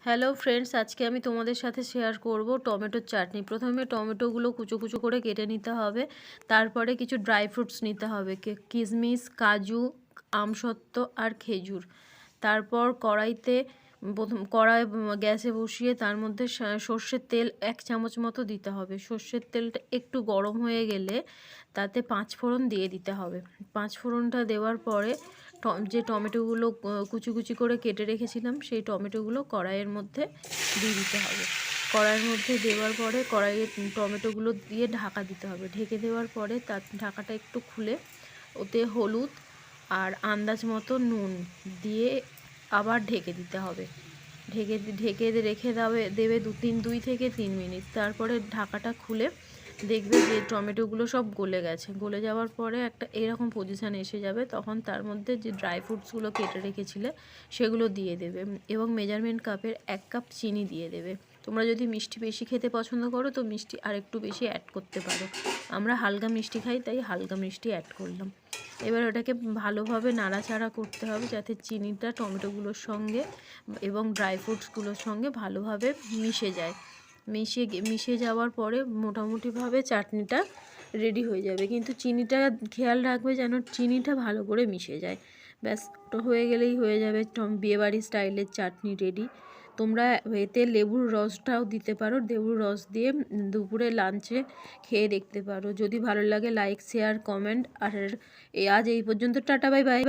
Hello friends, আজকে আমি তোমাদের সাথে শেয়ার করব টমেটোর চাটনি। প্রথমে টমেটোগুলো কুচো কুচো করে কেটে নিতে হবে। তারপরে কিছু ড্রাই ফ্রুটস নিতে হবে, কিশমিশ, কাজু, আমসত্ত্ব আর খেজুর। তারপর কড়াই গ্যাসে বসিয়ে তার মধ্যে সর্ষের তেল 1 চামচ মতো দিতে হবে। সর্ষের তেলটা একটু গরম হয়ে গেলে তাতে 5 ফোড়ন দিয়ে দিতে হবে। 5 ফোড়নটা দেওয়ার পরে যে টমেটোগুলো কুচি কুচি করে কেটে রেখেছিলাম সেই টমেটোগুলো কড়াইয়ের মধ্যে দিয়ে দিতে হবে। কড়াইয়ের মধ্যে দেওয়ার পরে কড়াইয়ে টমেটোগুলো দিয়ে ঢাকা দিতে হবে। ঢেকে দেওয়ার পরে তার ঢাকাটা একটু খুলে ওতে হলুদ আর আন্দাজ মতো নুন দিয়ে আবার ঢেকে দিতে হবে। ঢেকে রেখে দেবে 2 থেকে 3 মিনিট। তারপরে ঢাকাটা খুলে দেখবে যে টমেটোগুলো সব গলে গেছে। গলে যাওয়ার পরে একটা এরকম পজিশান এসে যাবে, তখন তার মধ্যে যে ড্রাই ফ্রুটসগুলো কেটে রেখেছিলে সেগুলো দিয়ে দেবে এবং মেজারমেন্ট কাপের 1 কাপ চিনি দিয়ে দেবে। তোমরা যদি মিষ্টি বেশি খেতে পছন্দ করো তো মিষ্টি আর একটু বেশি অ্যাড করতে পারো। আমরা হালকা মিষ্টি খাই, তাই হালকা মিষ্টি অ্যাড করলাম। এবার ওটাকে ভালোভাবে নাড়াচাড়া করতে হবে যাতে চিনিটা টমেটোগুলোর সঙ্গে এবং ড্রাই ফ্রুটসগুলোর সঙ্গে ভালোভাবে মিশে যায়। মিশে যাওয়ার পরে মোটামুটিভাবে চাটনিটা রেডি হয়ে যাবে, কিন্তু চিনিটা খেয়াল রাখবে যেন চিনিটা ভালো করে মিশে যায়। ব্যাস, ওটা হয়ে গেলেই হয়ে যাবে বিয়েবাড়ি স্টাইলের চাটনি রেডি। তোমরা এতে লেবুর রসটাও দিতে পারো। লেবুর রস দিয়ে দুপুরে লাঞ্চে খেয়ে দেখতে পারো। যদি ভালো লাগে লাইক, শেয়ার, কমেন্ট। আর আজ এই পর্যন্ত। Tata, bye bye.